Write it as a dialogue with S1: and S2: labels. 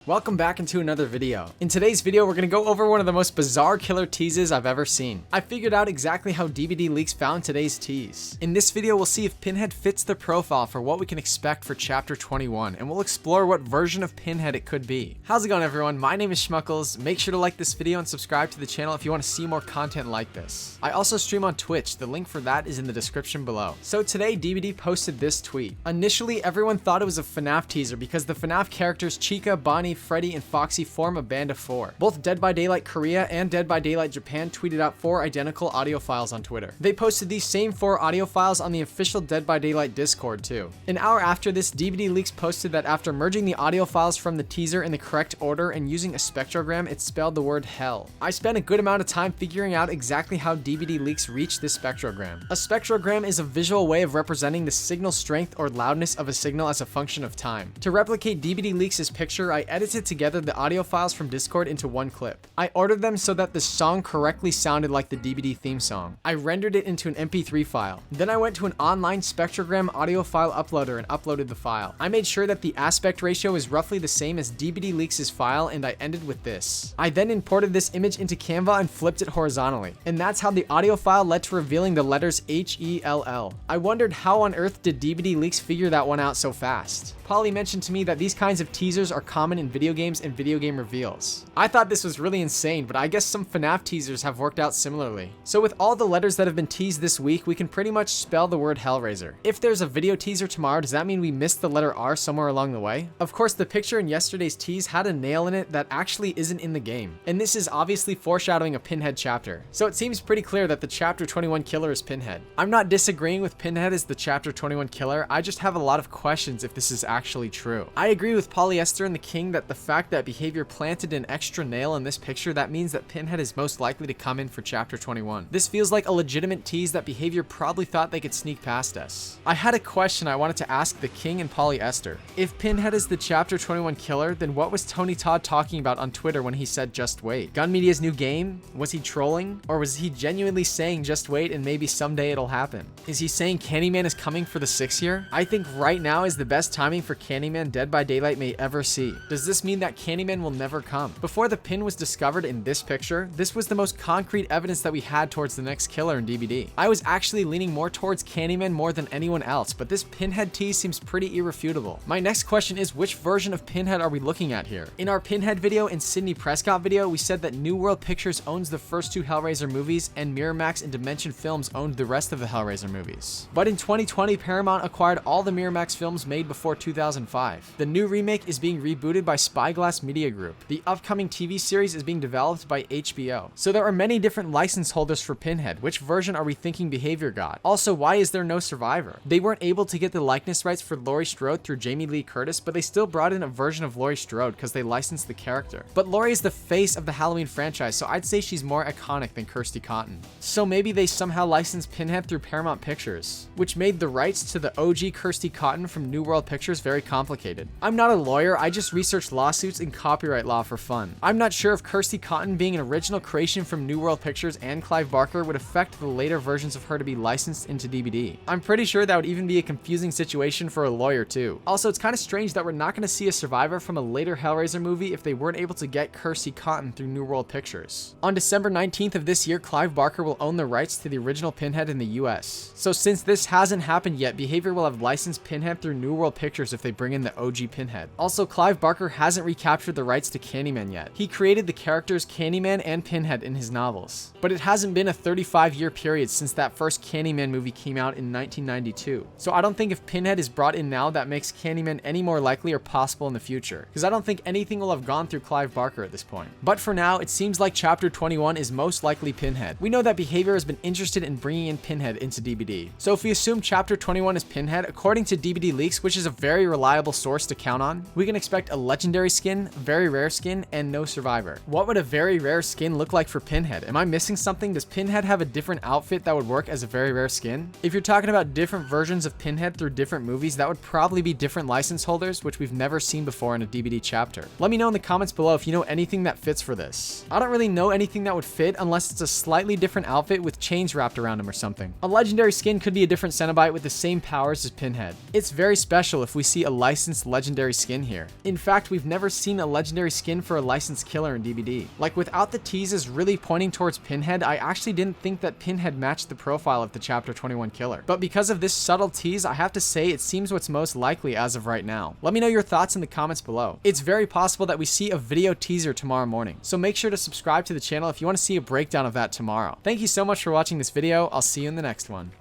S1: Welcome back into another video. In today's video, we're going to go over one of the most bizarre killer teases I've ever seen. I figured out exactly how DVD leaks found today's tease. In this video, we'll see if Pinhead fits the profile for what we can expect for Chapter 21, and we'll explore what version of Pinhead it could be. How's it going, everyone? My name is Schmuckles. Make sure to like this video and subscribe to the channel if you want to see more content like this. I also stream on Twitch. The link for that is in the description below. So today, DVD posted this tweet. Initially, everyone thought it was a FNAF teaser because the FNAF characters Chica, Bonnie, Freddy, and Foxy form a band of 4. Both Dead by Daylight Korea and Dead by Daylight Japan tweeted out 4 identical audio files on Twitter. They posted these same 4 audio files on the official Dead by Daylight Discord too. An hour after this, DVD Leaks posted that after merging the audio files from the teaser in the correct order and using a spectrogram, it spelled the word hell. I spent a good amount of time figuring out exactly how DVD Leaks reached this spectrogram. A spectrogram is a visual way of representing the signal strength or loudness of a signal as a function of time. To replicate DVD Leaks' picture, I edited together the audio files from Discord into one clip. I ordered them so that the song correctly sounded like the DVD theme song. I rendered it into an MP3 file. Then I went to an online spectrogram audio file uploader and uploaded the file. I made sure that the aspect ratio is roughly the same as DVD Leaks' file, and I ended with this. I then imported this image into Canva and flipped it horizontally. And that's how the audio file led to revealing the letters HELL. I wondered how on earth did DVD Leaks figure that one out so fast. Polly mentioned to me that these kinds of teasers are common in video games and video game reveals. I thought this was really insane, but I guess some FNAF teasers have worked out similarly. So with all the letters that have been teased this week, we can pretty much spell the word Hellraiser. If there's a video teaser tomorrow, does that mean we missed the letter R somewhere along the way? Of course, the picture in yesterday's tease had a nail in it that actually isn't in the game. And this is obviously foreshadowing a Pinhead chapter. So it seems pretty clear that the Chapter 21 killer is Pinhead. I'm not disagreeing with Pinhead as the Chapter 21 killer, I just have a lot of questions if this is actually true. I agree with Polyester and the King that the fact that Behavior planted an extra nail in this picture, that means that Pinhead is most likely to come in for Chapter 21. This feels like a legitimate tease that Behavior probably thought they could sneak past us. I had a question I wanted to ask the King and Polyester. If Pinhead is the Chapter 21 killer, then what was Tony Todd talking about on Twitter when he said just wait? Gun Media's new game? Was he trolling? Or was he genuinely saying just wait and maybe someday it'll happen? Is he saying Candyman is coming for the 6th year? I think right now is the best timing for Candyman Dead by Daylight may ever see. Does this mean that Candyman will never come? Before the pin was discovered in this picture, this was the most concrete evidence that we had towards the next killer in DVD. I was actually leaning more towards Candyman more than anyone else, but this Pinhead tease seems pretty irrefutable. My next question is, which version of Pinhead are we looking at here? In our Pinhead video and Sidney Prescott video, we said that New World Pictures owns the first 2 Hellraiser movies and Miramax and Dimension Films owned the rest of the Hellraiser movies. But in 2020, Paramount acquired all the Miramax films made before 2005. The new remake is being rebooted by Spyglass Media Group. The upcoming TV series is being developed by HBO. So there are many different license holders for Pinhead. Which version are we thinking Behavior got? Also, why is there no survivor? They weren't able to get the likeness rights for Laurie Strode through Jamie Lee Curtis, but they still brought in a version of Laurie Strode because they licensed the character. But Laurie is the face of the Halloween franchise, so I'd say she's more iconic than Kirsty Cotton. So maybe they somehow licensed Pinhead through Paramount Pictures, which made the rights to the OG Kirsty Cotton from New World Pictures very complicated. I'm not a lawyer, I just researched lawsuits and copyright law for fun. I'm not sure if Kirsty Cotton being an original creation from New World Pictures and Clive Barker would affect the later versions of her to be licensed into DVD. I'm pretty sure that would even be a confusing situation for a lawyer too. Also, it's kind of strange that we're not going to see a survivor from a later Hellraiser movie if they weren't able to get Kirsty Cotton through New World Pictures. On December 19th of this year, Clive Barker will own the rights to the original Pinhead in the US. So since this hasn't happened yet, Behavior will have licensed Pinhead through New World Pictures if they bring in the OG Pinhead. Also, Clive Barker hasn't recaptured the rights to Candyman yet. He created the characters Candyman and Pinhead in his novels. But it hasn't been a 35-year period since that first Candyman movie came out in 1992. So I don't think if Pinhead is brought in now, that makes Candyman any more likely or possible in the future, because I don't think anything will have gone through Clive Barker at this point. But for now, it seems like Chapter 21 is most likely Pinhead. We know that Behavior has been interested in bringing in Pinhead into DVD. So if we assume Chapter 21 is Pinhead, according to DVD Leaks, which is a very reliable source to count on, we can expect a legendary skin, very rare skin, and no survivor. What would a very rare skin look like for Pinhead? Am I missing something? Does Pinhead have a different outfit that would work as a very rare skin? If you're talking about different versions of Pinhead through different movies, that would probably be different license holders, which we've never seen before in a DVD chapter. Let me know in the comments below if you know anything that fits for this. I don't really know anything that would fit unless it's a slightly different outfit with chains wrapped around him or something. A legendary skin could be a different Cenobite with the same powers as Pinhead. It's very special if we see a licensed legendary skin here. In fact, fact, we've never seen a legendary skin for a licensed killer in DBD. Like, without the teases really pointing towards Pinhead, I actually didn't think that Pinhead matched the profile of the Chapter 21 killer. But because of this subtle tease, I have to say it seems what's most likely as of right now. Let me know your thoughts in the comments below. It's very possible that we see a video teaser tomorrow morning, so make sure to subscribe to the channel if you want to see a breakdown of that tomorrow. Thank you so much for watching this video. I'll see you in the next one.